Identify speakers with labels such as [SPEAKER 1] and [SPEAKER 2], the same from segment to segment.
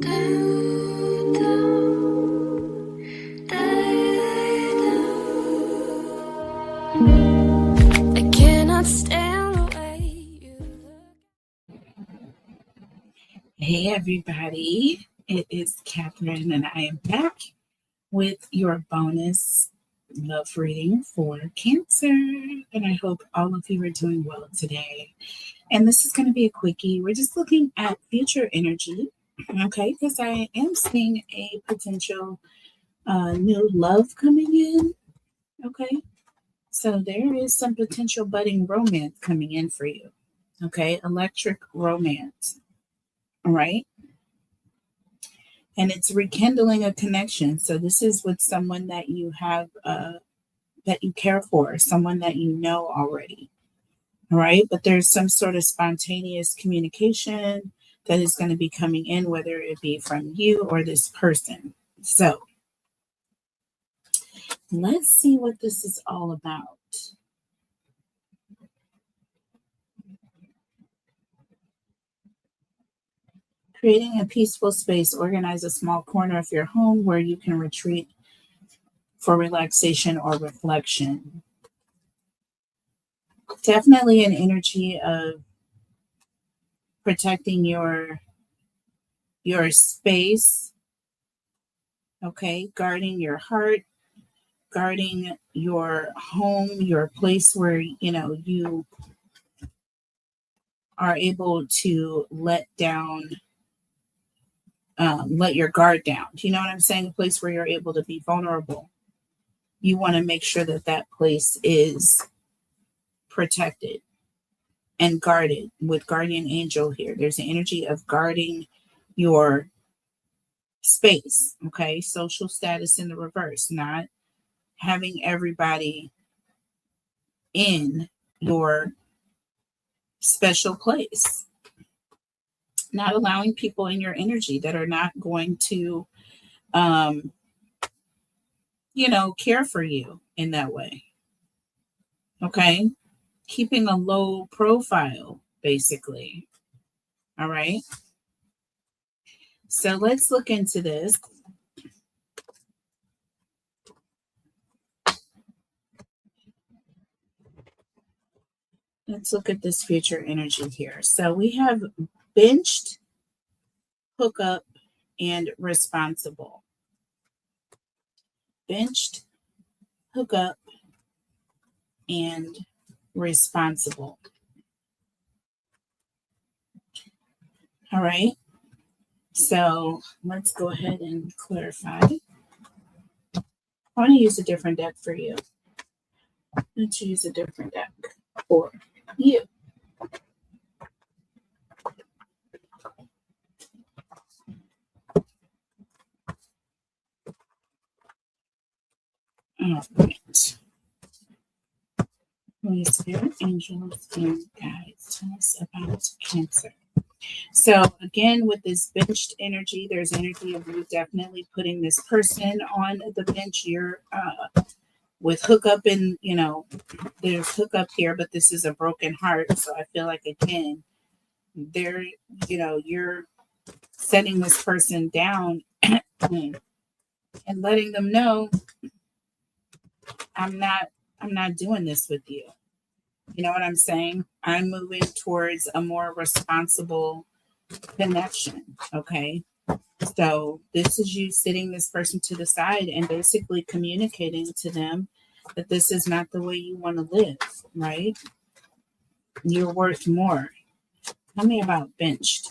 [SPEAKER 1] I cannot stand the way you look.
[SPEAKER 2] Hey everybody, it is Catherine and I am back with your bonus love reading for Cancer, and I hope all of you are doing well today. And this is going to be a quickie. We're just looking at future energy, okay, because I am seeing a potential new love coming in, okay? So there is some potential budding romance coming in for you, okay? Electric romance, all right? And it's rekindling a connection. So this is with someone that you have, that you care for, someone that you know already, all right? But there's some sort of spontaneous communication that is going to be coming in, whether it be from you or this person. So let's see what this is all about. Creating a peaceful space. Organize a small corner of your home where you can retreat for relaxation or reflection. Definitely an energy of protecting your space, okay? Guarding your heart, guarding your home, your place where, you are able to let your guard down. Do you know what I'm saying? A place where you're able to be vulnerable. You want to make sure that that place is protected and guarded with guardian angel here. There's an energy of guarding your space, okay? Social status in the reverse, not having everybody in your special place, not allowing people in your energy that are not going to care for you in that way, okay? Keeping a low profile, basically. All right. So let's look into this. Let's look at this future energy here. So we have benched, hookup, and responsible. Benched, hookup, and responsible. All right. So let's go ahead and clarify. I want to use a different deck for you. Let's use a different deck for you. All right. Please, spirit, angels, and guides, tell us about Cancer. So again, with this benched energy, there's energy of you definitely putting this person on the bench. You're with hookup, and there's hookup here, but this is a broken heart. So I feel like again, there, you're setting this person down and letting them know, I'm not doing this with you. You know what I'm saying? I'm moving towards a more responsible connection. Okay. So this is you sitting this person to the side and basically communicating to them that this is not the way you want to live, right? You're worth more. Tell me about benched.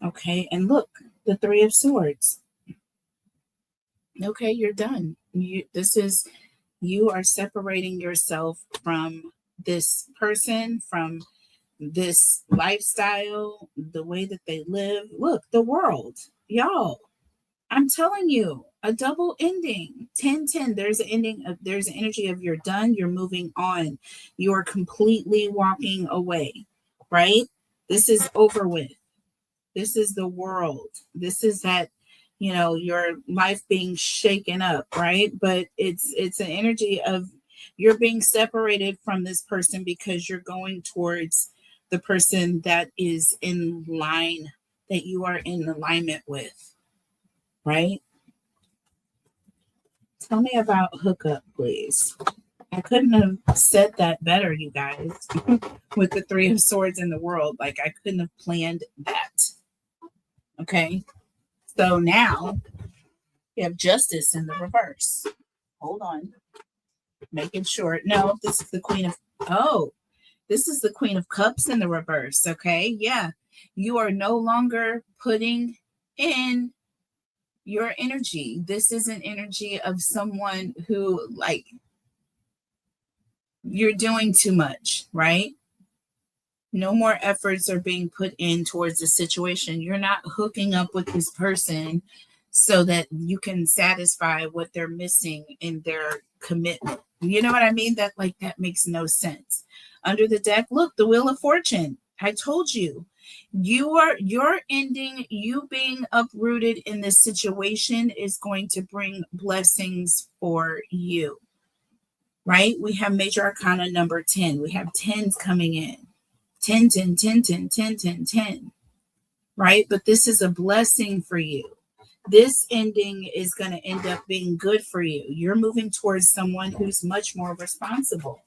[SPEAKER 2] Okay. And look, the Three of Swords. Okay. You're done. You are separating yourself from this person, from this lifestyle, the way that they live. Look, the world, y'all, I'm telling you, a double ending. 10-10. There's an energy of you're done, you're moving on, you're completely walking away, right? This is over with. This is the world. This is that, your life being shaken up, right? But it's an energy of you're being separated from this person because you're going towards the person that is in line that you are in alignment with, right? Tell me about hookup, please. I couldn't have said that better, you guys, with the Three of Swords in the world. Like, I couldn't have planned that. Okay. So now you have Justice in the reverse. Hold on. Making sure. No, this is the Queen of. Oh, this is the Queen of Cups in the reverse. Okay. Yeah. You are no longer putting in your energy. This is an energy of someone who, like, you're doing too much, right? No more efforts are being put in towards the situation. You're not hooking up with this person so that you can satisfy what they're missing in their commitment. You know what I mean? That makes no sense. Under the deck, look, the Wheel of Fortune. I told you, you're ending, you being uprooted in this situation is going to bring blessings for you. Right? We have Major Arcana number 10. We have 10s coming in. 10, 10, 10, 10, 10, 10, 10. Right? But this is a blessing for you. This ending is going to end up being good for you. You're moving towards someone who's much more responsible.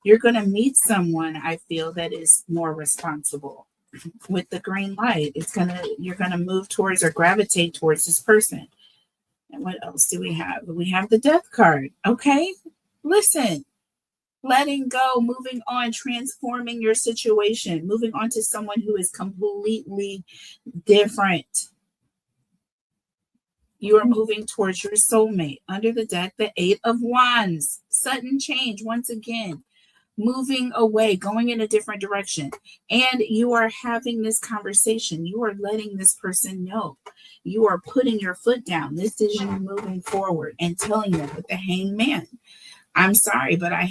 [SPEAKER 2] You're going to meet someone, I feel, that is more responsible. With the green light, you're going to move towards or gravitate towards this person. And what else do we have? We have the Death card. Okay. Listen, letting go, moving on, transforming your situation, moving on to someone who is completely different. You are moving towards your soulmate. Under the deck, the Eight of Wands, sudden change once again, moving away, going in a different direction. And you are having this conversation. You are letting this person know. You are putting your foot down. This is you moving forward and telling them with the Hangman, I'm sorry, but I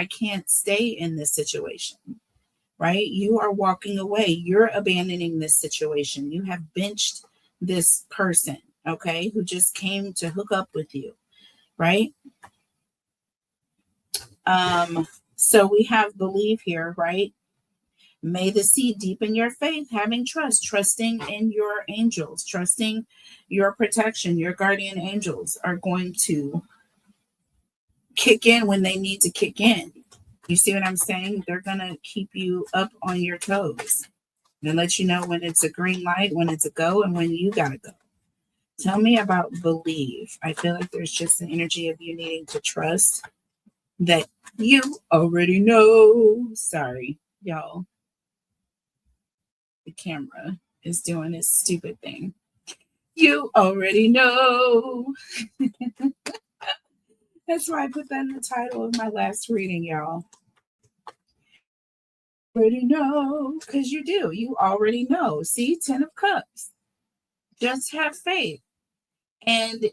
[SPEAKER 2] can't stay in this situation, right? You are walking away. You're abandoning this situation. You have benched this person, okay, who just came to hook up with you, right? So we have believe here, right? May the seed deepen your faith, having trust, trusting in your angels, trusting your protection. Your guardian angels are going to kick in when they need to kick in. You see what I'm saying? They're going to keep you up on your toes and let you know when it's a green light, when it's a go, and when you got to go. Tell me about believe. I feel like there's just an energy of you needing to trust that you already know. Sorry, y'all. The camera is doing its stupid thing. You already know. That's why I put that in the title of my last reading, y'all. Already know, because you do. You already know. See, 10 of Cups. Just have faith. And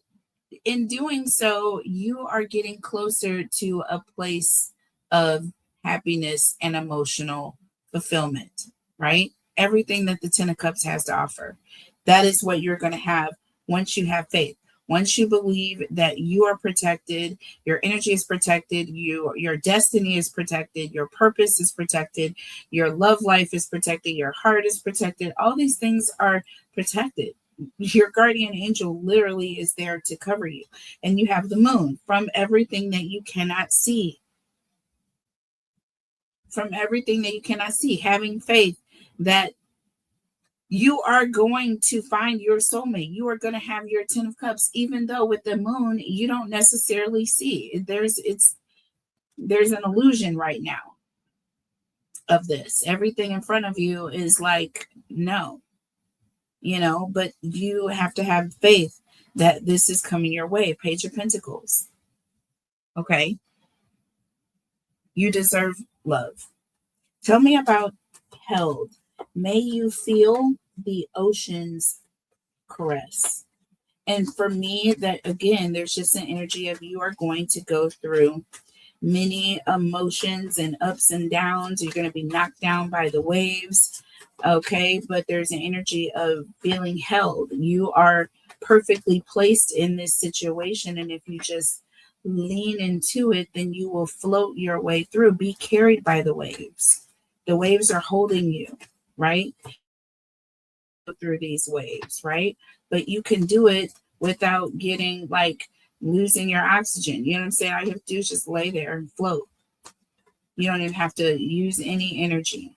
[SPEAKER 2] in doing so, you are getting closer to a place of happiness and emotional fulfillment, right? Everything that the 10 of Cups has to offer. That is what you're going to have once you have faith. Once you believe that you are protected, your energy is protected, your destiny is protected, your purpose is protected, your love life is protected, your heart is protected. All these things are protected. Your guardian angel literally is there to cover you. And you have the moon from everything that you cannot see. From everything that you cannot see, having faith that you are going to find your soulmate. You are going to have your 10 of Cups, even though with the moon, you don't necessarily see. There's an illusion right now of this. Everything in front of you is like, no, but you have to have faith that this is coming your way. Page of Pentacles. Okay. You deserve love. Tell me about held. May you feel the ocean's caress. And for me, that again, there's just an energy of you are going to go through many emotions and ups and downs. You're going to be knocked down by the waves. Okay. But there's an energy of feeling held. You are perfectly placed in this situation. And if you just lean into it, then you will float your way through. Be carried by the waves. The waves are holding you, right? through these waves, right? But you can do it without getting like losing your oxygen. You know what I'm saying? All you have to do is just lay there and float. You don't even have to use any energy.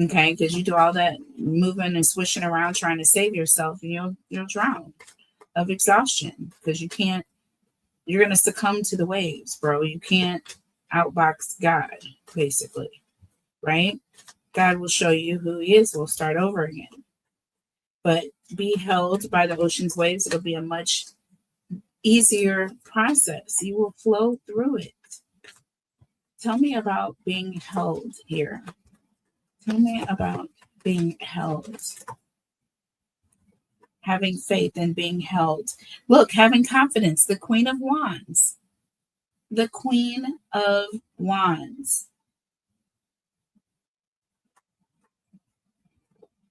[SPEAKER 2] Okay, because you do all that moving and swishing around trying to save yourself, and you'll drown of exhaustion because you're gonna succumb to the waves, bro. You can't outbox God, basically, right? God will show you who he is. We'll start over again. But be held by the ocean's waves. It'll be a much easier process. You will flow through it. Tell me about being held here. Tell me about being held. Having faith and being held. Look, having confidence. The Queen of Wands. The Queen of Wands.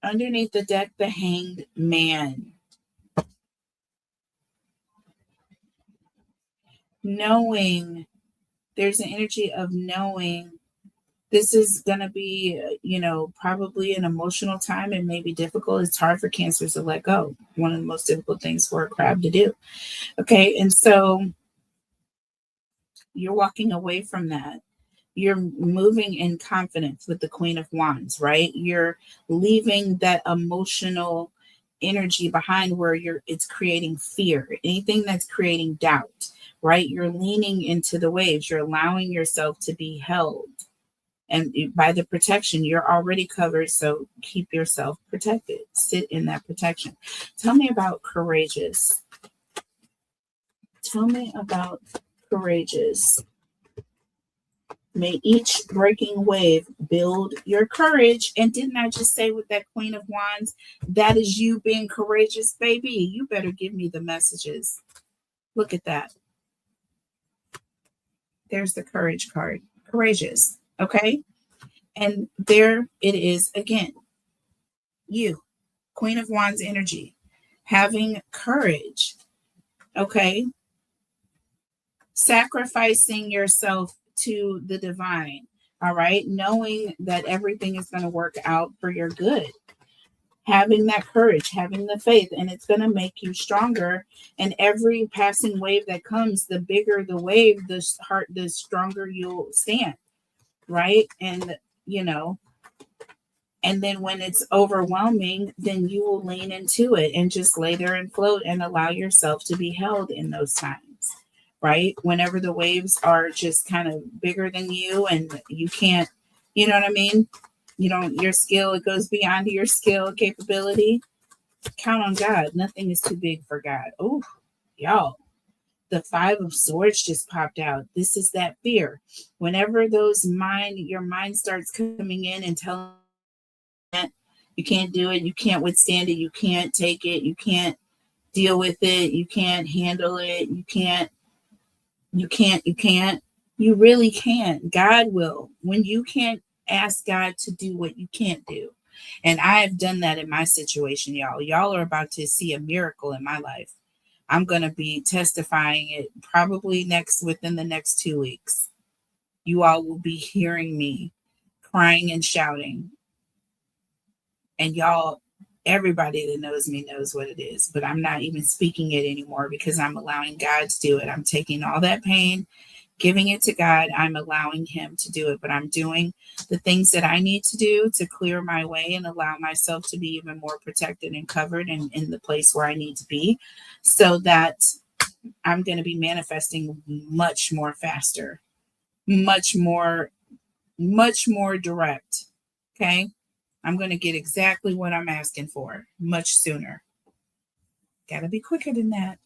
[SPEAKER 2] Underneath the deck, the Hanged Man. Knowing. There's an energy of knowing. This is going to be, probably an emotional time. It may be difficult. It's hard for Cancers to let go. One of the most difficult things for a crab to do. Okay. And so you're walking away from that. You're moving in confidence with the Queen of Wands, right? You're leaving that emotional energy behind where it's creating fear, anything that's creating doubt, right? You're leaning into the waves. You're allowing yourself to be held. And by the protection, you're already covered. So keep yourself protected. Sit in that protection. Tell me about courageous. Tell me about courageous. May each breaking wave build your courage. And didn't I just say with that Queen of Wands, that is you being courageous, baby? You better give me the messages. Look at that. There's the courage card. Courageous. Okay. And there it is again. You, Queen of Wands energy, having courage. Okay. Sacrificing yourself to the divine. All right. Knowing that everything is going to work out for your good. Having that courage, having the faith, and it's going to make you stronger. And every passing wave that comes, the bigger the wave, the stronger you'll stand. Right. And, and then when it's overwhelming, then you will lean into it and just lay there and float and allow yourself to be held in those times, right? Whenever the waves are just kind of bigger than you and you can't, you know what I mean? Your skill, it goes beyond your skill capability. Count on God. Nothing is too big for God. Oh, y'all. The Five of Swords just popped out. This is that fear. Whenever your mind starts coming in and telling that you can't do it, you can't withstand it, you can't take it, you can't deal with it, you can't handle it, you really can. God will. When you can't, ask God to do what you can't do. And I have done that in my situation, y'all. Y'all are about to see a miracle in my life. I'm going to be testifying it probably within the next 2 weeks. You all will be hearing me crying and shouting. And y'all, everybody that knows me knows what it is, but I'm not even speaking it anymore because I'm allowing God to do it. I'm taking all that pain, giving it to God. I'm allowing him to do it, but I'm doing the things that I need to do to clear my way and allow myself to be even more protected and covered and in the place where I need to be, so that I'm going to be manifesting much more faster, much more direct. Okay. I'm going to get exactly what I'm asking for much sooner. Got to be quicker than that.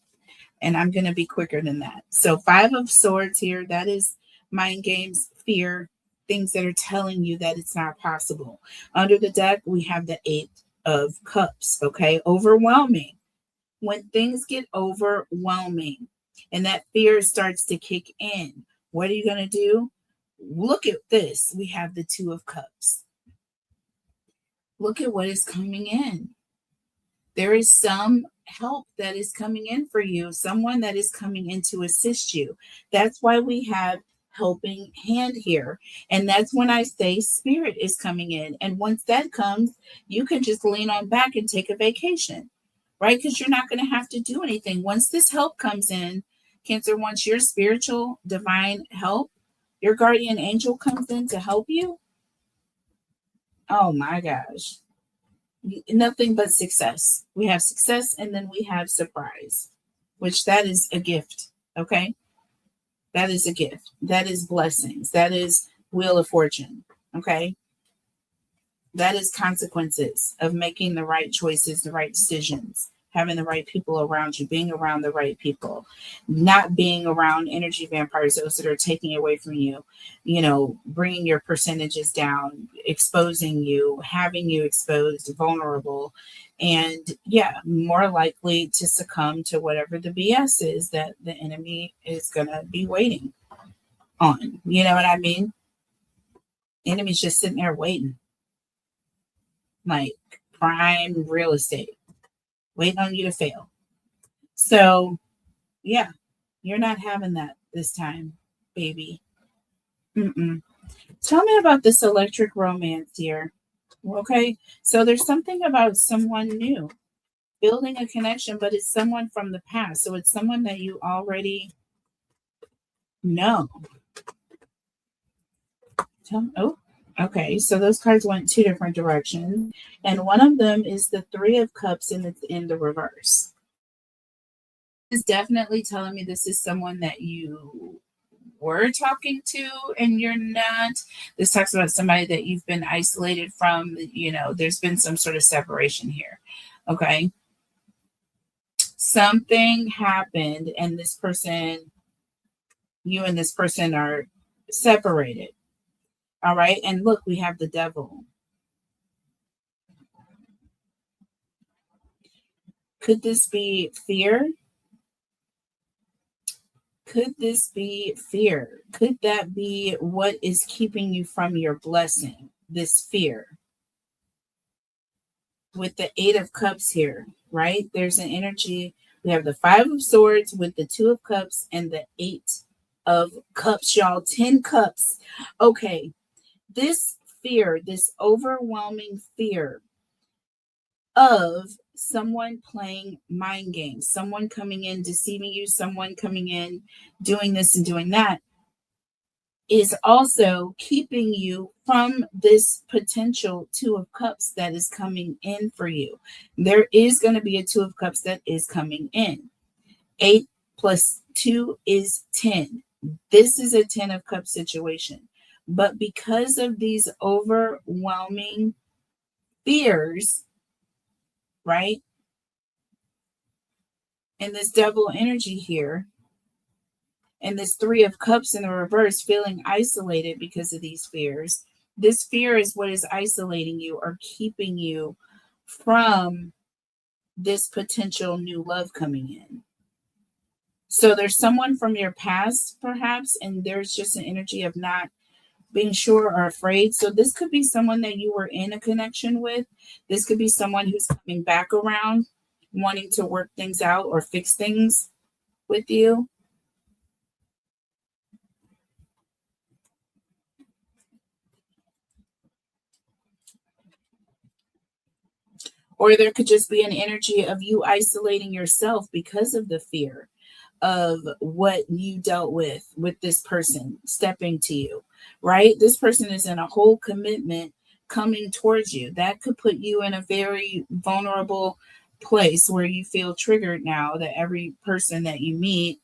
[SPEAKER 2] And I'm going to be quicker than that. So 5 of Swords here, that is mind games, fear, things that are telling you that it's not possible. Under the deck, we have the 8 of Cups, okay? Overwhelming. When things get overwhelming and that fear starts to kick in, what are you going to do? Look at this. We have the 2 of Cups. Look at what is coming in. There is some help that is coming in for you, someone that is coming in to assist you. That's why we have helping hand here. And that's when I say spirit is coming in. And once that comes, you can just lean on back and take a vacation, right? Because you're not going to have to do anything. Once this help comes in, Cancer, once your spiritual divine help, your guardian angel comes in to help you. Oh my gosh. Nothing but success. We have success and then we have surprise, which that is a gift. Okay. That is a gift. That is blessings. That is wheel of fortune. Okay. That is consequences of making the right choices, the right decisions, having the right people around you, being around the right people, not being around energy vampires, those that are taking away from you, bringing your percentages down, exposing you, having you exposed, vulnerable, and more likely to succumb to whatever the BS is that the enemy is going to be waiting on. You know what I mean? Enemy's just sitting there waiting. Like prime real estate, waiting on you to fail. So, yeah, you're not having that this time, baby. Tell me about this electric romance here. Okay, so there's something about someone new, building a connection, but it's someone from the past. So it's someone that you already know. Okay, so those cards went two different directions, and one of them is the Three of Cups, and it's in the reverse. It's definitely telling me this is someone that you were talking to and you're not. This talks about somebody that you've been isolated from. There's been some sort of separation here. Okay, something happened, and this person, you and this person are separated. All right, and look, we have the Devil. Could this be fear? Could this be fear? Could that be what is keeping you from your blessing? This fear. With the Eight of Cups here, right? There's an energy. We have the Five of Swords with the Two of Cups and the Eight of Cups, y'all. 10 cups. Okay. This fear, this overwhelming fear of someone playing mind games, someone coming in, deceiving you, someone coming in, doing this and doing that, is also keeping you from this potential Two of Cups that is coming in for you. There is going to be a Two of Cups that is coming in. 8 plus 2 is 10. This is a 10 of Cups situation. But because of these overwhelming fears, right? And this Devil energy here, and this Three of Cups in the reverse, feeling isolated because of these fears. This fear is what is isolating you or keeping you from this potential new love coming in. So there's someone from your past, perhaps, and there's just an energy of not being sure or afraid. So this could be someone that you were in a connection with. This could be someone who's coming back around, wanting to work things out or fix things with you. Or there could just be an energy of you isolating yourself because of the fear of what you dealt with this person stepping to you, right? This person is in a whole commitment coming towards you. That could put you in a very vulnerable place where you feel triggered now that every person that you meet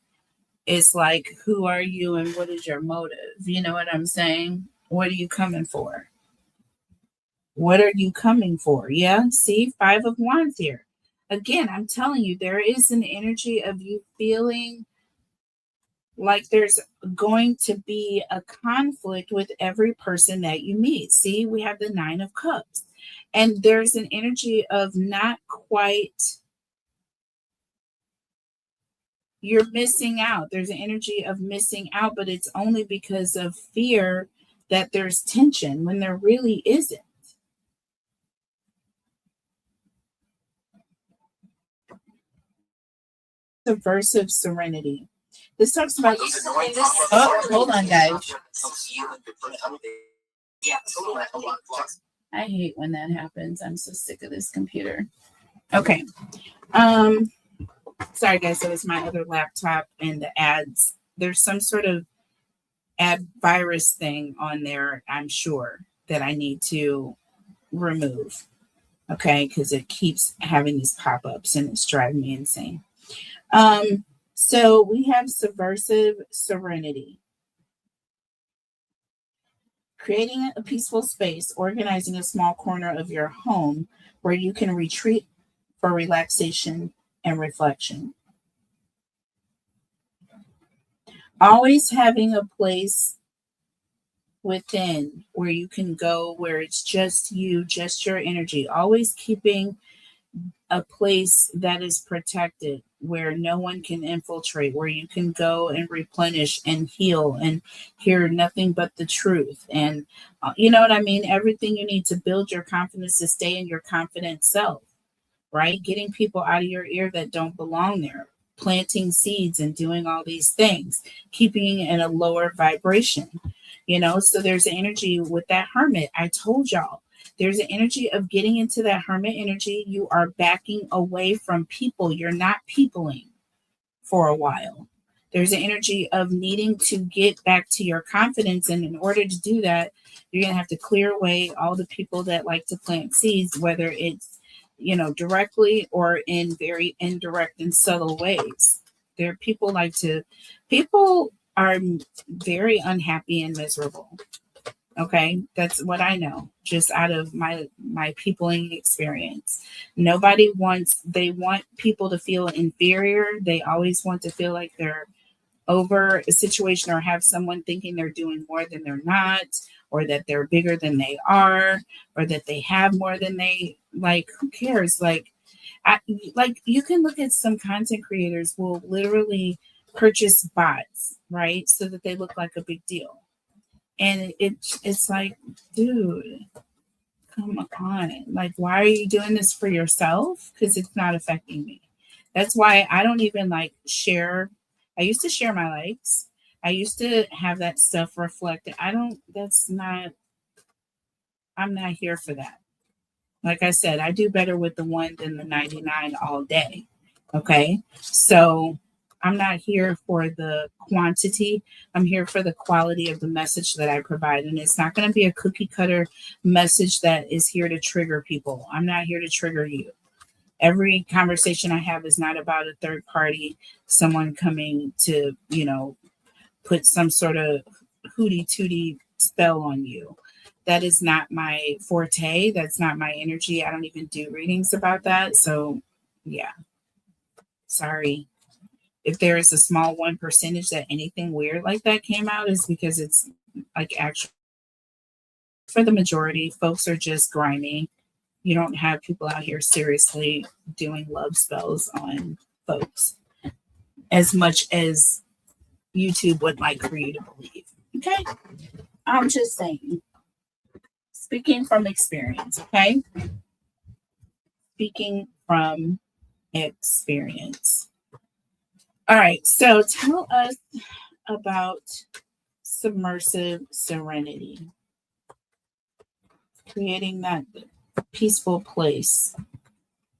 [SPEAKER 2] is like, who are you and what is your motive? You know what I'm saying? What are you coming for? What are you coming for? Yeah, see, Five of Wands here. Again, I'm telling you, there is an energy of you feeling like there's going to be a conflict with every person that you meet. See, we have the Nine of Cups. And there's an energy of not quite, you're missing out. There's an energy of missing out, but it's only because of fear that there's tension when there really isn't. The verse of Serenity. This talks about. Oh, hold on, guys. I hate when that happens. I'm so sick of this computer. Okay. Sorry, guys. That was my other laptop and the ads. There's some sort of ad virus thing on there, I'm sure, that I need to remove. Okay, because it keeps having these pop-ups and it's driving me insane. So we have subversive serenity. Creating a peaceful space, organizing a small corner of your home where you can retreat for relaxation and reflection. Always having a place within where you can go, where it's just you, just your energy. Always keeping a place that is protected, where no one can infiltrate, where you can go and replenish and heal and hear nothing but the truth. And you know what I mean? Everything you need to build your confidence, to stay in your confident self, right? Getting people out of your ear that don't belong there, planting seeds and doing all these things, keeping in a lower vibration, you know? So there's an energy with that hermit. I told y'all, there's an energy of getting into that hermit energy. You are backing away from people. You're not peopling for a while. There's an energy of needing to get back to your confidence. And in order to do that, you're going to have to clear away all the people that like to plant seeds, whether it's, you know, directly or in very indirect and subtle ways. People are very unhappy and miserable. Okay, that's what I know, just out of my peopling experience. They want people to feel inferior. They always want to feel like they're over a situation or have someone thinking they're doing more than they're not, or that they're bigger than they are, or that they have more than they like. Who cares? Like you can look at some content creators will literally purchase bots, right? So that they look like a big deal. And it's like, dude, come on. Like, why are you doing this for yourself? Because it's not affecting me. That's why I don't even like share. I used to share my likes. I used to have that stuff reflected. I'm not here for that. Like I said, I do better with the 1 than the 99 all day. Okay. So I'm not here for the quantity. I'm here for the quality of the message that I provide. And it's not going to be a cookie cutter message that is here to trigger people. I'm not here to trigger you. Every conversation I have is not about a third party, someone coming to, you know, put some sort of hootie tootie spell on you. That is not my forte. That's not my energy. I don't even do readings about that. So yeah, sorry. If there is a small 1% that anything weird like that came out, is because it's like actually, for the majority, folks are just grimy. You don't have people out here seriously doing love spells on folks as much as YouTube would like for you to believe. Okay? I'm just saying. Speaking from experience, okay? Speaking from experience. All right, so tell us about submersive serenity. Creating that peaceful place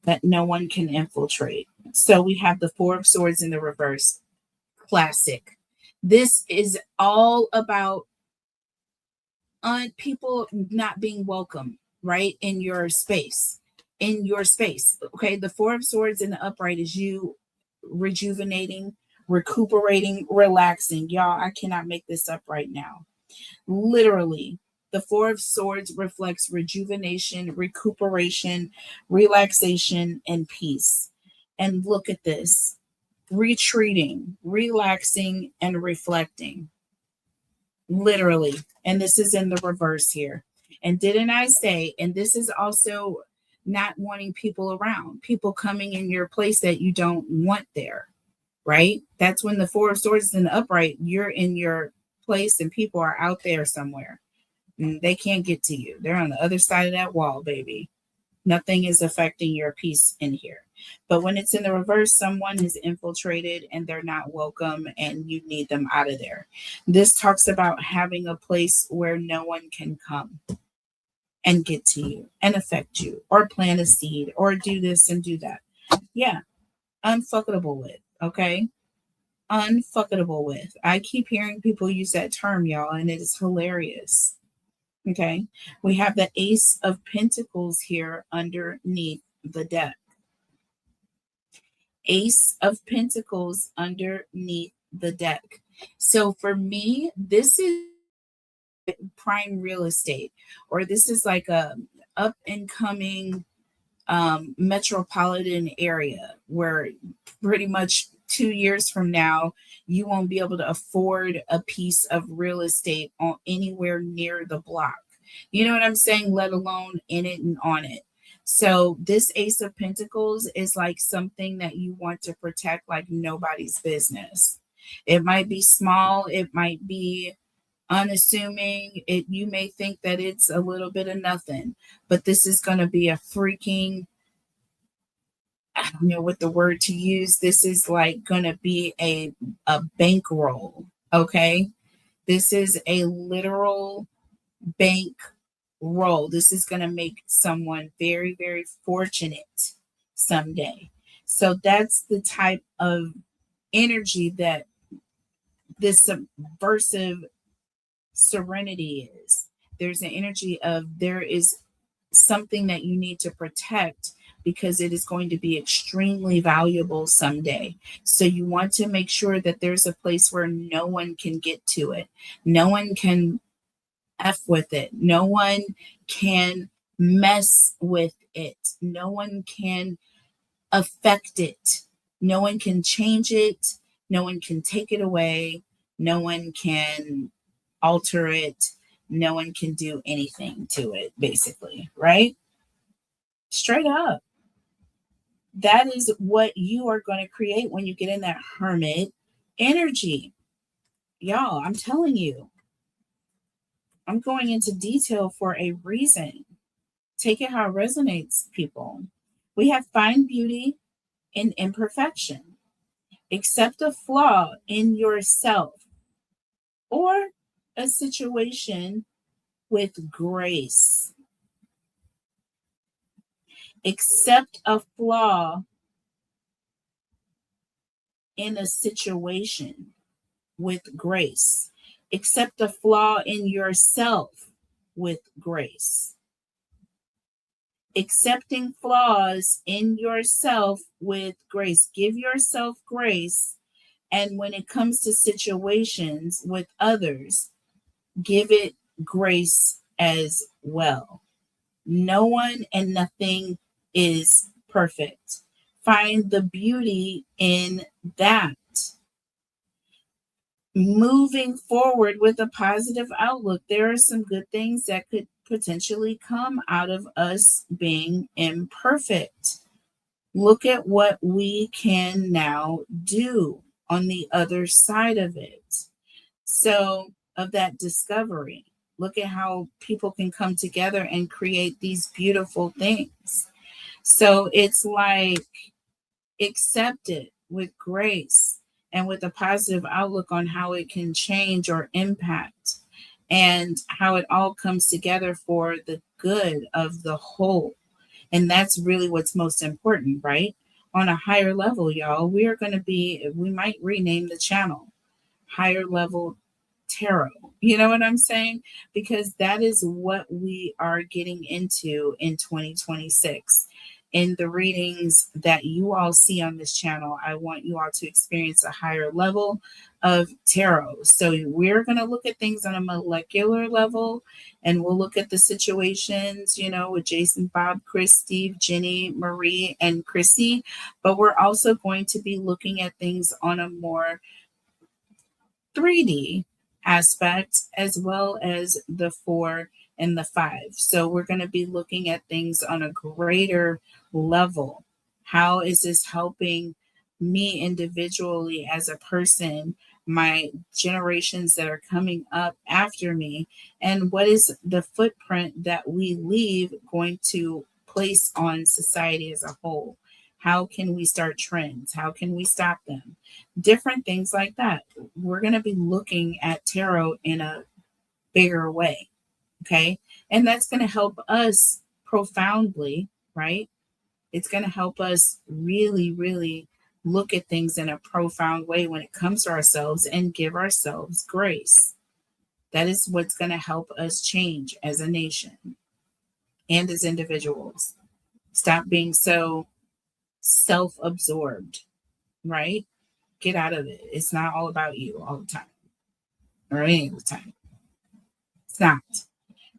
[SPEAKER 2] that no one can infiltrate. So we have the 4 of Swords in the reverse. Classic. This is all about people not being welcome, right? In your space. Okay, the 4 of Swords in the upright is you rejuvenating, recuperating, relaxing. Y'all, I cannot make this up right now. Literally, the 4 of Swords reflects rejuvenation, recuperation, relaxation, and peace. And look at this. Retreating, relaxing, and reflecting. Literally. And this is in the reverse here. And didn't I say, and this is also not wanting people around, people coming in your place that you don't want there, right? That's when the 4 of Swords is in the upright, you're in your place and people are out there somewhere. And they can't get to you. They're on the other side of that wall, baby. Nothing is affecting your peace in here. But when it's in the reverse, someone has infiltrated and they're not welcome and you need them out of there. This talks about having a place where no one can come and get to you and affect you or plant a seed or do this and do that. Yeah, unfuckable with, okay? Unfuckable with. I keep hearing people use that term, y'all, and it is hilarious. Okay, we have the Ace of Pentacles here underneath the deck. Ace of Pentacles underneath the deck. So for me, this is prime real estate, or this is like a up and coming metropolitan area where pretty much 2 years from now, you won't be able to afford a piece of real estate on anywhere near the block. You know what I'm saying? Let alone in it and on it. So this Ace of Pentacles is like something that you want to protect like nobody's business. It might be small. It might be unassuming. You may think that it's a little bit of nothing, but this is going to be a freaking, I don't know what the word to use. This is like going to be a bankroll. Okay. This is a literal bank roll. This is going to make someone very, very fortunate someday. So that's the type of energy that this subversive serenity is. There's an energy of there is something that you need to protect because it is going to be extremely valuable someday. So you want to make sure that there's a place where no one can get to it. No one can F with it. No one can mess with it. No one can affect it. No one can change it. No one can take it away. No one can alter it. No one can do anything to it, basically, right? Straight up. That is what you are going to create when you get in that hermit energy. Y'all, I'm telling you, I'm going into detail for a reason. Take it how it resonates, people. We have find beauty in imperfection. Accept a flaw in yourself or a situation with grace. Accept a flaw in a situation with grace. Accept a flaw in yourself with grace. Accepting flaws in yourself with grace. Give yourself grace. And when it comes to situations with others, give it grace as well. No one and nothing is perfect. Find the beauty in that. Moving forward with a positive outlook, there are some good things that could potentially come out of us being imperfect. Look at what we can now do on the other side of it. So, of that discovery, look at how people can come together and create these beautiful things. So, it's like accept it with grace and with a positive outlook on how it can change or impact and how it all comes together for the good of the whole. And that's really what's most important, right? On a higher level, y'all, we might rename the channel Higher Level Tarot. You know what I'm saying? Because that is what we are getting into in 2026. In the readings that you all see on this channel, I want you all to experience a higher level of tarot. So we're going to look at things on a molecular level, and we'll look at the situations, with Jason, Bob, Chris, Steve, Jenny, Marie, and Chrissy. But we're also going to be looking at things on a more 3D aspect, as well as the 4 and the 5. So we're going to be looking at things on a greater level. How is this helping me individually as a person, my generations that are coming up after me, and what is the footprint that we leave going to place on society as a whole? How can we start trends? How can we stop them? Different things like that. We're going to be looking at tarot in a bigger way. Okay. And that's going to help us profoundly, right? It's going to help us really, really look at things in a profound way when it comes to ourselves and give ourselves grace. That is what's going to help us change as a nation and as individuals. Stop being so self-absorbed, right? Get out of it. It's not all about you all the time or any of the time. It's not.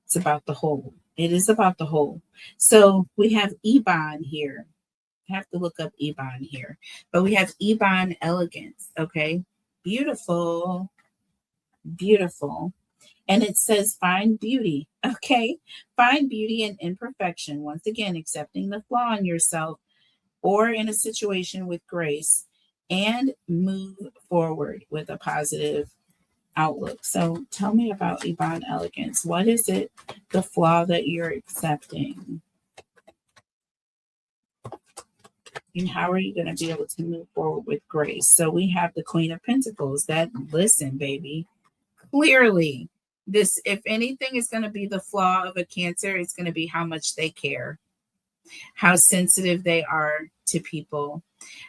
[SPEAKER 2] It's about the whole. It is about the whole. So we have Ebon here. I have to look up Ebon here. But we have Ebon Elegance, okay? Beautiful. Beautiful. And it says find beauty, okay? Find beauty in imperfection. Once again, accepting the flaw in yourself or in a situation with grace, and move forward with a positive outlook. So tell me about Ebon Elegance. What is it, the flaw that you're accepting? And how are you going to be able to move forward with grace? So we have the Queen of Pentacles. That, listen, baby, clearly this, if anything is going to be the flaw of a Cancer, it's going to be how much they care, how sensitive they are to people,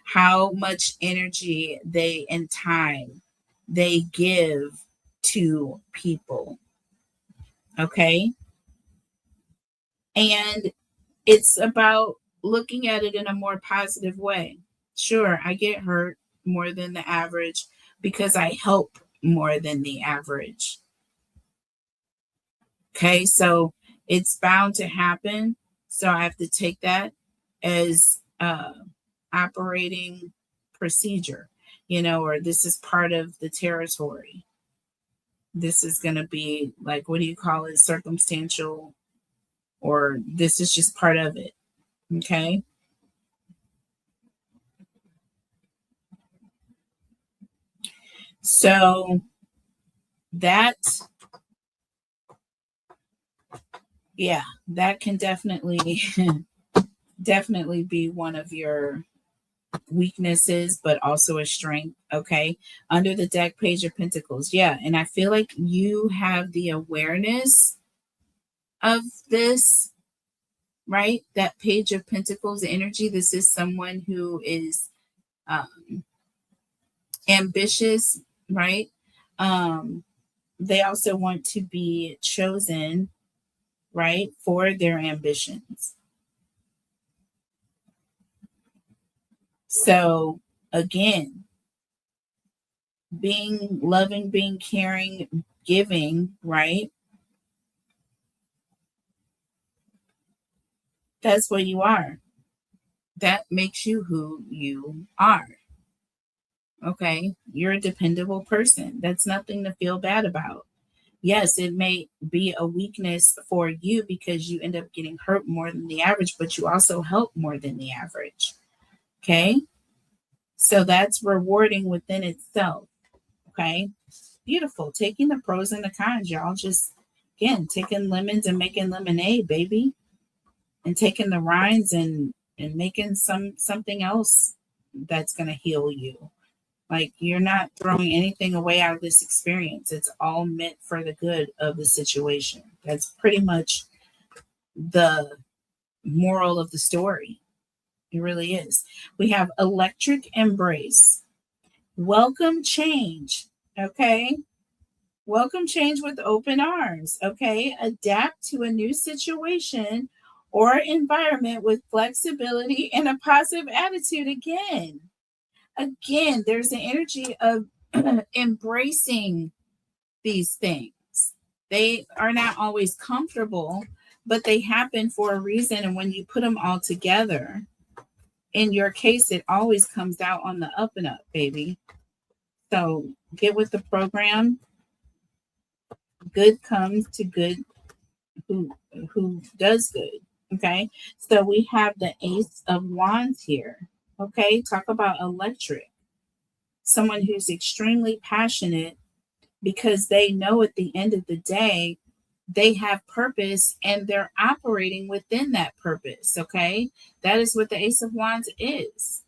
[SPEAKER 2] how much energy they and time they give to people. Okay. And it's about looking at it in a more positive way. Sure, I get hurt more than the average because I help more than the average. Okay, so it's bound to happen. So I have to take that as operating procedure, or this is part of the territory. This is going to be like, what do you call it? Circumstantial, or this is just part of it. Okay. So that can definitely be one of your weaknesses, but also a strength. Okay. Under the deck, Page of Pentacles. Yeah. And I feel like you have the awareness of this, right? That Page of Pentacles energy. This is someone who is ambitious, right? They also want to be chosen, right, for their ambitions. So again, being loving, being caring, giving, right? That's what you are. That makes you who you are. Okay. You're a dependable person. That's nothing to feel bad about. Yes, it may be a weakness for you because you end up getting hurt more than the average, but you also help more than the average. Okay. So that's rewarding within itself. Okay. Beautiful. Taking the pros and the cons, y'all. Just, again, taking lemons and making lemonade, baby. And taking the rinds and making something else that's going to heal you. Like, you're not throwing anything away out of this experience. It's all meant for the good of the situation. That's pretty much the moral of the story. It really is. We have Electric Embrace. Welcome change. Okay. Welcome change with open arms. Okay. Adapt to a new situation or environment with flexibility and a positive attitude. Again, there's the energy of embracing these things. They are not always comfortable, but they happen for a reason. And when you put them all together, in your case, it always comes out on the up and up, baby. So get with the program. Good comes to good who does good. Okay. So we have the Ace of Wands here. Okay. Talk about electric. Someone who's extremely passionate because they know at the end of the day, they have purpose and they're operating within that purpose. Okay. That is what the Ace of Wands is.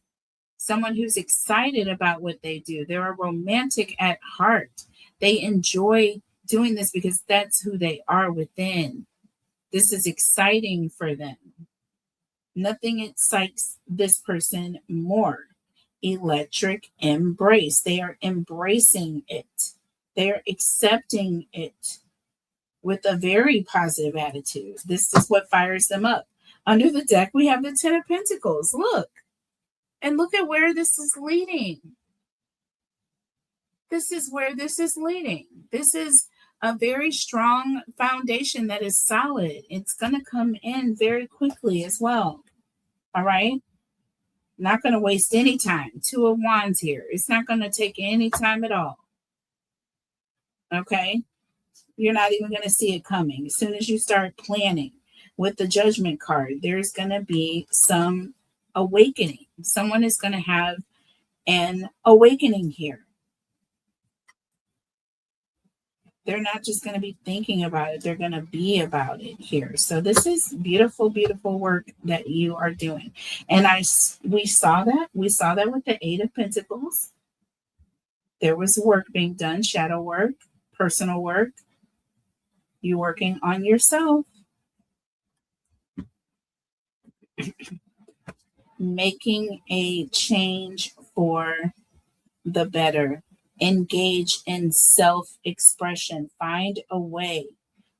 [SPEAKER 2] Someone who's excited about what they do. They're a romantic at heart. They enjoy doing this because that's who they are within. This is exciting for them. Nothing excites this person more. Electric embrace. They are embracing it. They are accepting it with a very positive attitude. This is what fires them up. Under the deck, we have the Ten of Pentacles. Look. And look at where this is leading. This is where this is leading. This is a very strong foundation that is solid. It's going to come in very quickly as well. All right. Not going to waste any time. Two of Wands here. It's not going to take any time at all. Okay. You're not even going to see it coming. As soon as you start planning with the Judgment card, there's going to be some awakening. Someone is going to have an awakening here. They're not just going to be thinking about it. They're going to be about it here. So this is beautiful, beautiful work that you are doing. And we saw that. We saw that with the Eight of Pentacles. There was work being done, shadow work, personal work. You working on yourself. Making a change for the better. Engage in self-expression. Find a way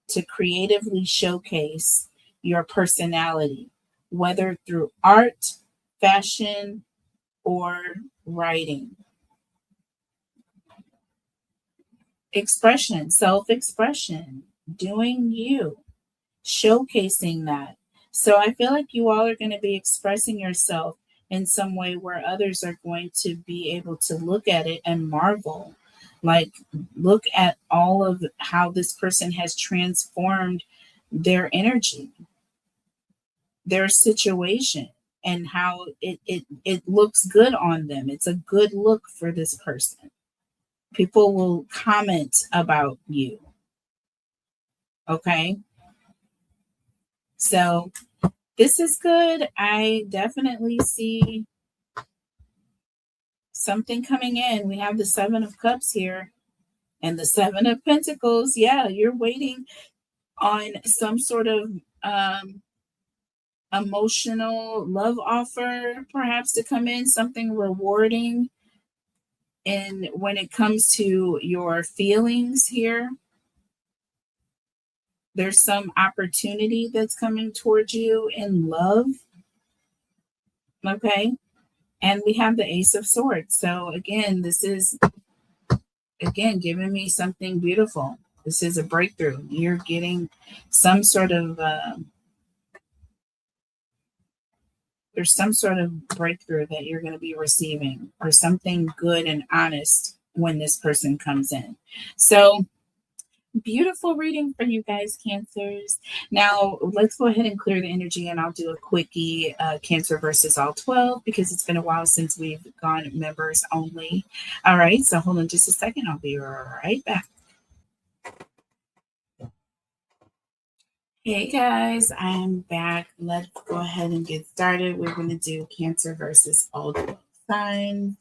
[SPEAKER 2] to creatively showcase your personality, whether through art, fashion, or writing. Expression, self-expression, doing you, showcasing that. So I feel like you all are going to be expressing yourself in some way where others are going to be able to look at it and marvel. Like, look at all of how this person has transformed their energy, their situation, and how it looks good on them. It's a good look for this person. People will comment about you. Okay? So this is good. I definitely see something coming in. We have the Seven of Cups here and the Seven of Pentacles. Yeah, you're waiting on some sort of emotional love offer, perhaps, to come in, something rewarding. And when it comes to your feelings here, there's some opportunity that's coming towards you in love. Okay. And we have the Ace of Swords. So again, this is, giving me something beautiful. This is a breakthrough. You're getting some sort of, there's some sort of breakthrough that you're going to be receiving, or something good and honest when this person comes in. So beautiful reading for you guys, Cancers. Now let's go ahead and clear the energy, and I'll do a quickie Cancer versus all 12, because it's been a while since we've gone members only. All right, so hold on just a second. I'll be right back. Hey guys, I'm back. Let's go ahead and get started. We're going to do Cancer versus all 12 signs,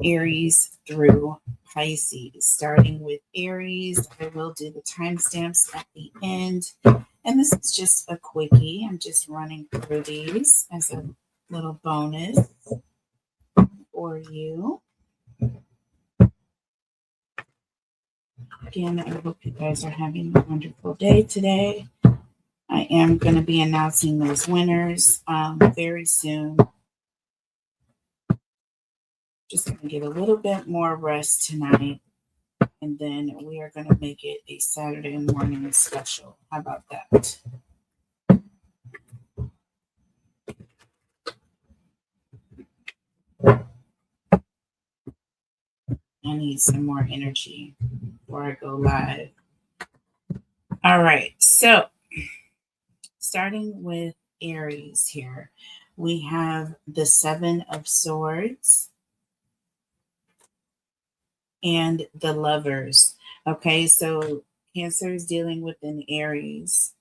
[SPEAKER 2] Aries through Pisces. Starting with Aries, I will do the timestamps at the end. And this is just a quickie. I'm just running through these as a little bonus for you. Again, I hope you guys are having a wonderful day today. I am going to be announcing those winners very soon. Just going to get a little bit more rest tonight, and then we are going to make it a Saturday morning special. How about that? I need some more energy before I go live. All right, so starting with Aries here, we have the Seven of Swords and the Lovers. Okay, so Cancer is dealing with an Aries.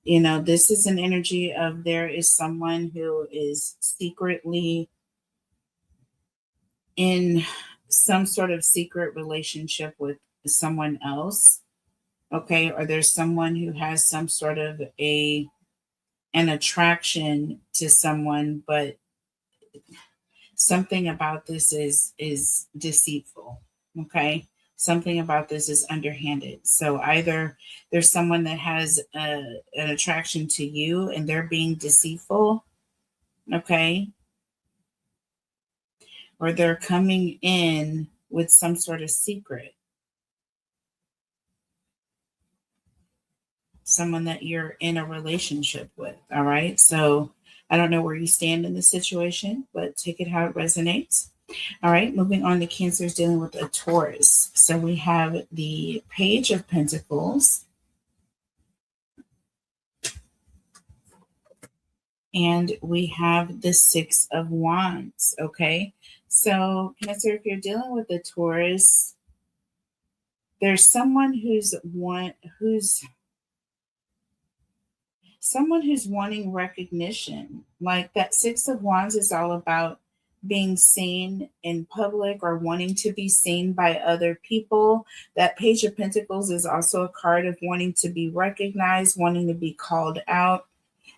[SPEAKER 2] You know, this is an energy of there is someone who is secretly in some sort of secret relationship with someone else. Okay, or there's someone who has some sort of an attraction to someone, but something about this is deceitful. Okay, something about this is underhanded. So either there's someone that has an attraction to you and they're being deceitful, okay, or they're coming in with some sort of secret. Someone that you're in a relationship with. All right. So I don't know where you stand in the situation, but take it how it resonates. All right. Moving on to Cancers dealing with a Taurus. So we have the Page of Pentacles. And we have the Six of Wands. Okay. So, Cancer, if you're dealing with a Taurus, there's someone who's wanting recognition. Like that Six of Wands is all about being seen in public or wanting to be seen by other people. That Page of Pentacles is also a card of wanting to be recognized, wanting to be called out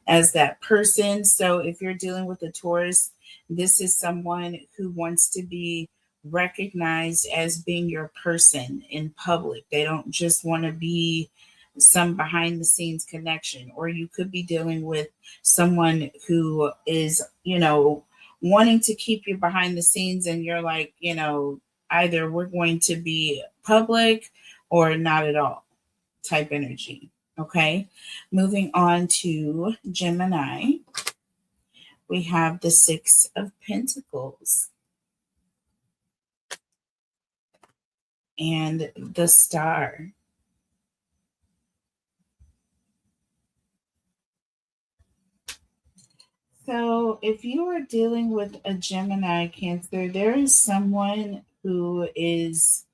[SPEAKER 2] as that person. So if you're dealing with a Taurus, this is someone who wants to be recognized as being your person in public. They don't just want to be some behind the scenes connection. Or you could be dealing with someone who is, wanting to keep you behind the scenes, and you're like, either we're going to be public or not at all type energy. Okay, moving on to Gemini, we have the Six of Pentacles and the Star. So if you are dealing with a Gemini, Cancer, there is someone who is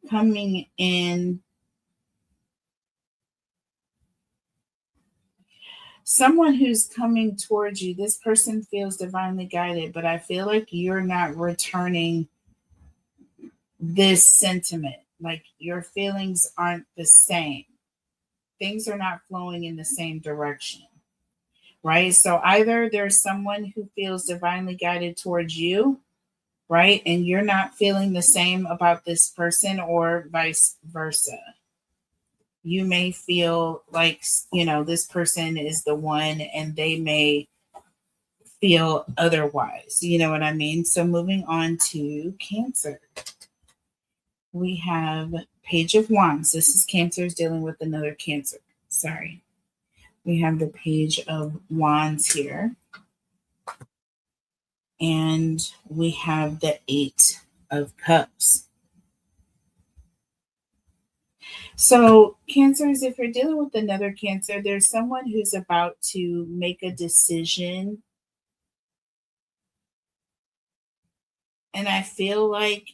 [SPEAKER 2] coming in. Someone who's coming towards you. This person feels divinely guided, but I feel like you're not returning this sentiment. Like your feelings aren't the same. Things are not flowing in the same direction, right? So either there's someone who feels divinely guided towards you, right? And you're not feeling the same about this person, or vice versa. You may feel like, this person is the one and they may feel otherwise. You know what I mean? So moving on to Cancer, we have Page of Wands. This is Cancer's dealing with another Cancer. Sorry. We have the Page of Wands here. And we have the Eight of Cups. So, Cancers, if you're dealing with another Cancer, there's someone who's about to make a decision. And I feel like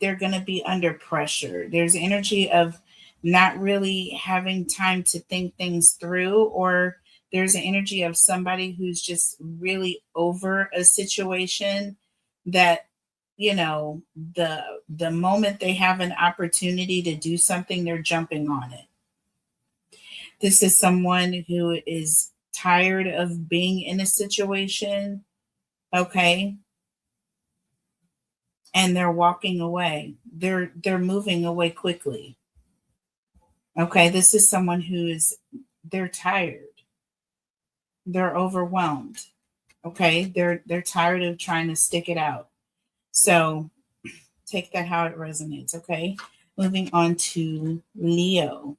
[SPEAKER 2] they're going to be under pressure. There's energy of not really having time to think things through, or there's an energy of somebody who's just really over a situation that, the moment they have an opportunity to do something, they're jumping on it. This is someone who is tired of being in a situation, okay? And they're walking away. They're moving away quickly. Okay, this is someone they're tired. They're overwhelmed. Okay, they're tired of trying to stick it out. So take that how it resonates. Okay, moving on to Leo,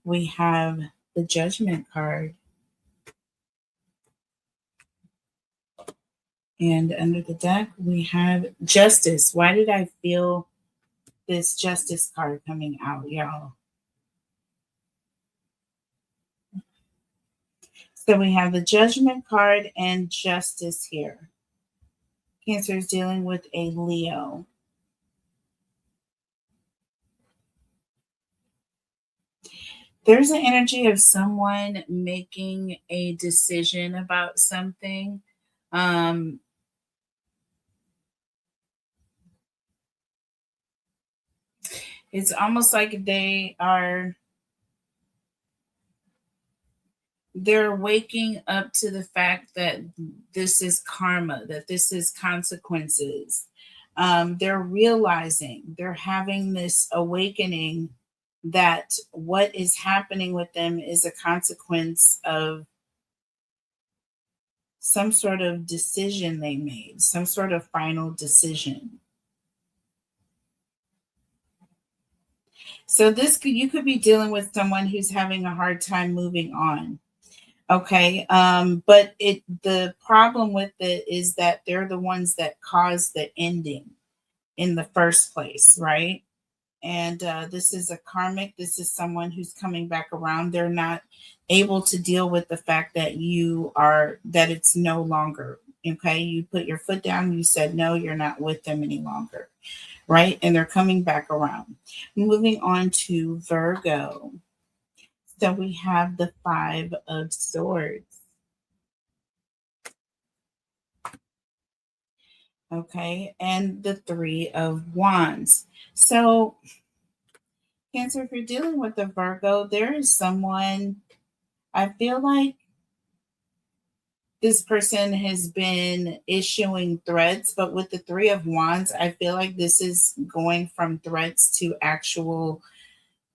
[SPEAKER 2] we have the Judgment card. And under the deck, we have Justice. Why did I feel this Justice card coming out, y'all? So we have the Judgment card and Justice here. Cancer is dealing with a Leo. There's an energy of someone making a decision about something. Um, it's almost like they're waking up to the fact that this is karma, that this is consequences. They're realizing, they're having this awakening that what is happening with them is a consequence of some sort of decision they made, some sort of final decision. So you could be dealing with someone who's having a hard time moving on. Okay. But the problem with it is that they're the ones that caused the ending in the first place, right? And this is a karmic. This is someone who's coming back around. They're not able to deal with the fact that that it's no longer. Okay. You put your foot down. You said, no, you're not with them any longer. Right. And they're coming back around. Moving on to Virgo. So we have the Five of Swords. Okay. And the Three of Wands. So, Cancer, if you're dealing with a Virgo, there is someone, I feel like this person has been issuing threats, but with the Three of Wands, I feel like this is going from threats to actual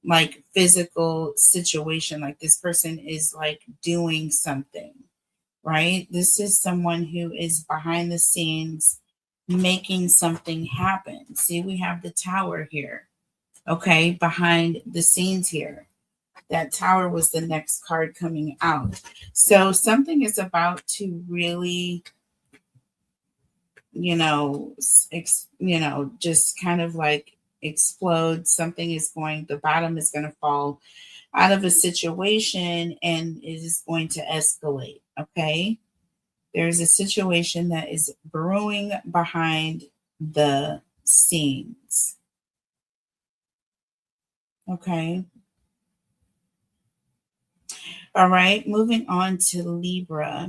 [SPEAKER 2] like physical situation. Like this person is like doing something, right? This is someone who is behind the scenes making something happen. See, we have the Tower here, okay, behind the scenes here. That Tower was the next card coming out. So something is about to really, just kind of like explode. Something is the bottom is going to fall out of a situation and it is going to escalate. Okay. There's a situation that is brewing behind the scenes. Okay. All right. Moving on to Libra.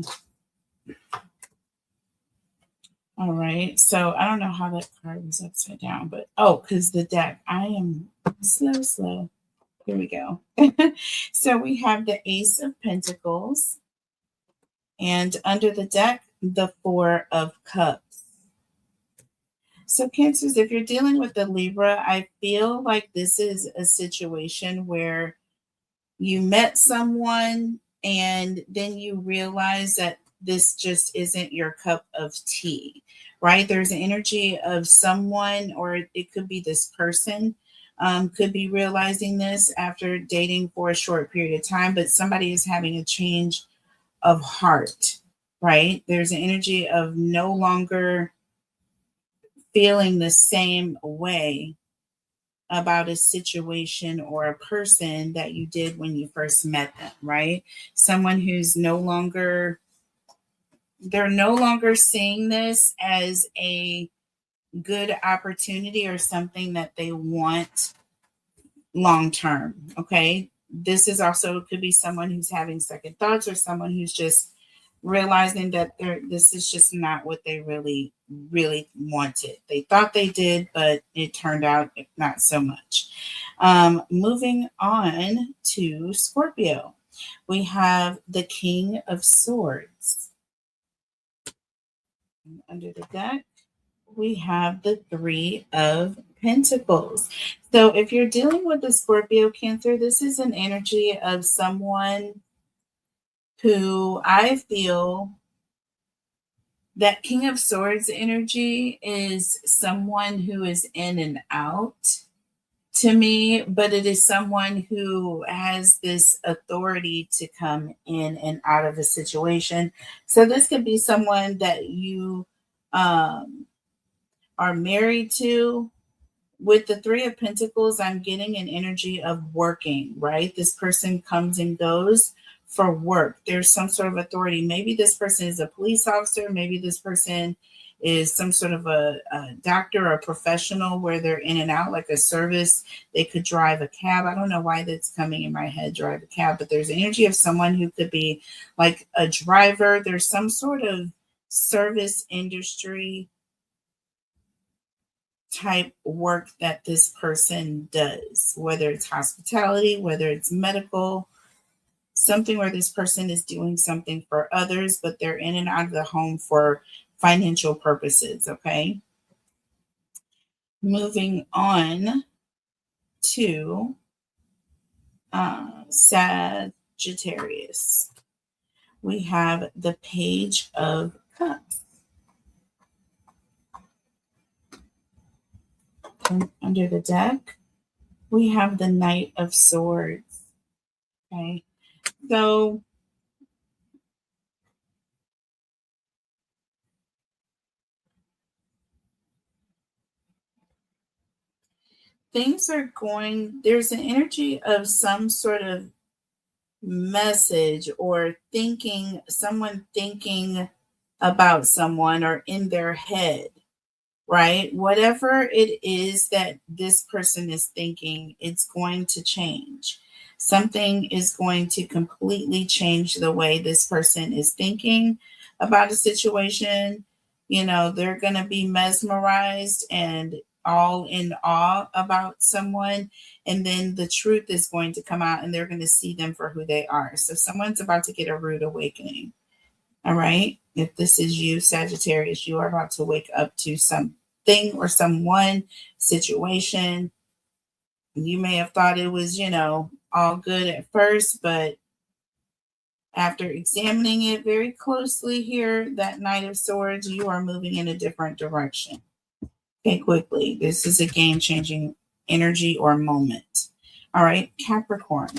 [SPEAKER 2] All right. So I don't know how that card was upside down, but because the deck, I am slow. Here we go. So we have the Ace of Pentacles, and under the deck, the Four of Cups. So Cancers, if you're dealing with the Libra, I feel like this is a situation where you met someone and then you realize that this just isn't your cup of tea, right? There's an energy of someone, or it could be this person, could be realizing this after dating for a short period of time, but somebody is having a change of heart, right? There's an energy of no longer feeling the same way about a situation or a person that you did when you first met them, right? Someone who's they're no longer seeing this as a good opportunity or something that they want long term. Okay. This is also could be someone who's having second thoughts, or someone who's just realizing that this is just not what they really wanted. They thought they did, but it turned out not so much. Moving on to Scorpio, we have the King of Swords. Under the deck, we have the Three of Pentacles. So if you're dealing with the Scorpio Cancer, this is an energy of someone who I feel that King of Swords energy is someone who is in and out to me, but it is someone who has this authority to come in and out of a situation. So this could be someone that you are married to. With the Three of Pentacles, I'm getting an energy of working, right? This person comes and goes for work. There's some sort of authority. Maybe this person is a police officer. Maybe this person is some sort of a doctor or a professional where they're in and out, like a service. They could drive a cab. I don't know why that's coming in my head, drive a cab, but there's energy of someone who could be like a driver. There's some sort of service industry type work that this person does, whether it's hospitality, whether it's medical, something where this person is doing something for others, but they're in and out of the home for financial purposes. Okay. Moving on to Sagittarius. We have the Page of Cups. And under the deck, we have the Knight of Swords. Okay. So things are going, there's an energy of some sort of message or thinking, someone thinking about someone or in their head, right? Whatever it is that this person is thinking, it's going to change. Something is going to completely change the way this person is thinking about a situation. You know, they're going to be mesmerized and all in awe about someone. And then the truth is going to come out and they're going to see them for who they are. So someone's about to get a rude awakening. All right. If this is you, Sagittarius, you are about to wake up to something or someone, situation. You may have thought it was, you know, all good at first, but after examining it very closely here, that Knight of Swords, you are moving in a different direction. Okay, quickly. This is a game-changing energy or moment. All right, Capricorn.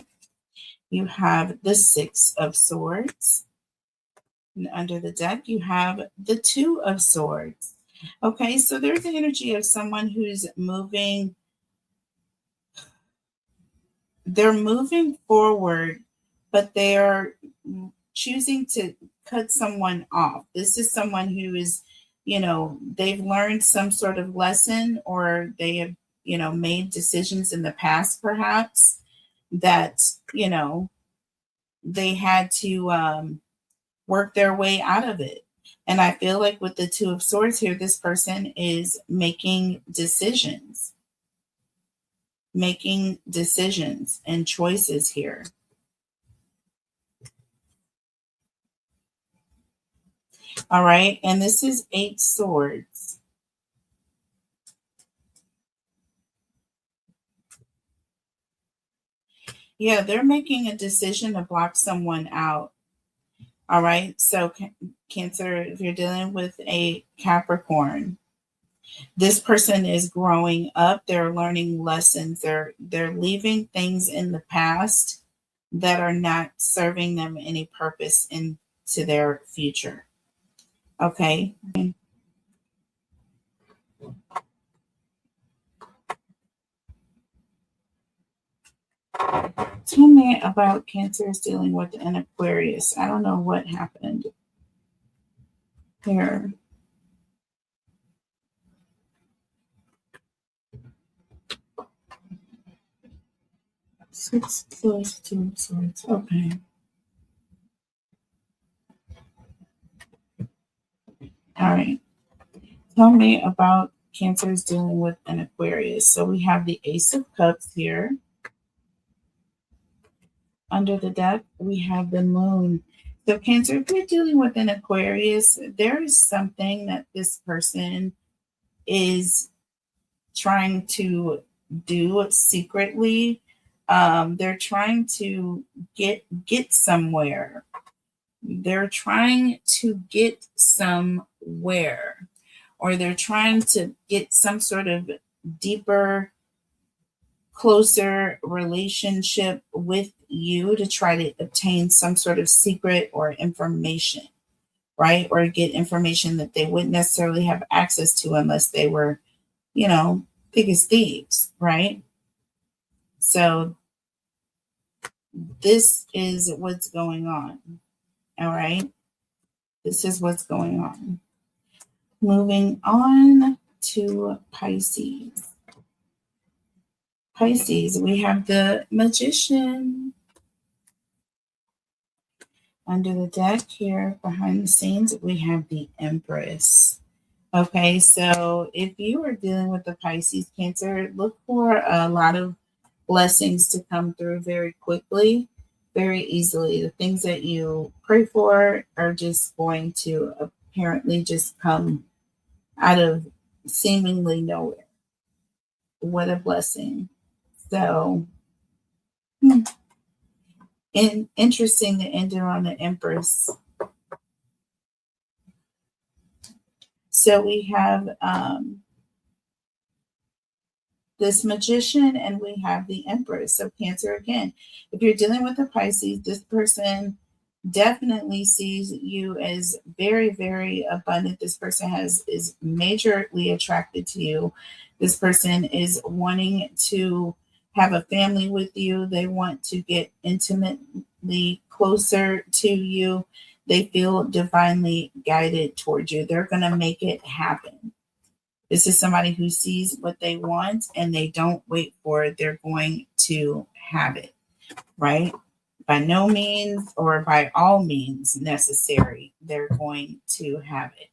[SPEAKER 2] You have the Six of Swords. And under the deck, you have the Two of Swords. Okay, so there's the energy of someone who's moving. They're moving forward, but they are choosing to cut someone off. This is someone who is, you know, they've learned some sort of lesson or they have, you know, made decisions in the past, perhaps, that, you know, they had to work their way out of it. And I feel like with the Two of Swords here, this person is making decisions and choices here. All right. And this is 8 Swords. Yeah, they're making a decision to block someone out. All right. So Cancer, if you're dealing with a Capricorn, this person is growing up. They're learning lessons. They're leaving things in the past that are not serving them any purpose into their future. Okay. Tell me about Cancers dealing with an Aquarius. I don't know what happened here. Six plus 2 Swords. Okay. All right. Tell me about Cancers dealing with an Aquarius. So we have the Ace of Cups here. Under the deck, we have the Moon. So Cancer, if you're dealing with an Aquarius, there is something that this person is trying to do secretly. They're trying to get somewhere. They're trying to get somewhere, or they're trying to get some sort of deeper, closer relationship with you to try to obtain some sort of secret or information, right? Or get information that they wouldn't necessarily have access to unless they were, you know, thick as thieves, right? So this is what's going on. All right. This is what's going on. Moving on to Pisces. Pisces, we have the Magician. Under the deck here, behind the scenes, we have the Empress. Okay, so if you are dealing with the Pisces Cancer, look for a lot of blessings to come through very quickly, very easily. The things that you pray for are just going to apparently just come out of seemingly nowhere. What a blessing. So, interesting to end it on the Empress. So we have this Magician and we have the Empress. So Cancer again. If you're dealing with a Pisces, this person definitely sees you as very, very abundant. This person is majorly attracted to you. This person is wanting to have a family with you. They want to get intimately closer to you. They feel divinely guided towards you. They're going to make it happen. This is somebody who sees what they want and they don't wait for it. They're going to have it, right? By no means or by all means necessary, they're going to have it.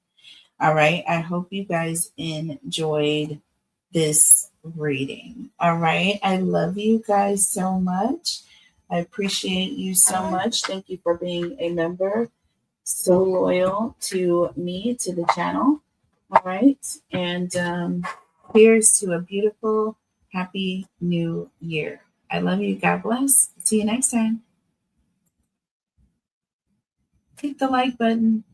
[SPEAKER 2] All right. I hope you guys enjoyed this reading. All right. I love you guys so much. I appreciate you so much. Thank you for being a member, so loyal to me, to the channel. All right. And here's to a beautiful, happy new year. I love you. God bless. See you next time. Hit the like button.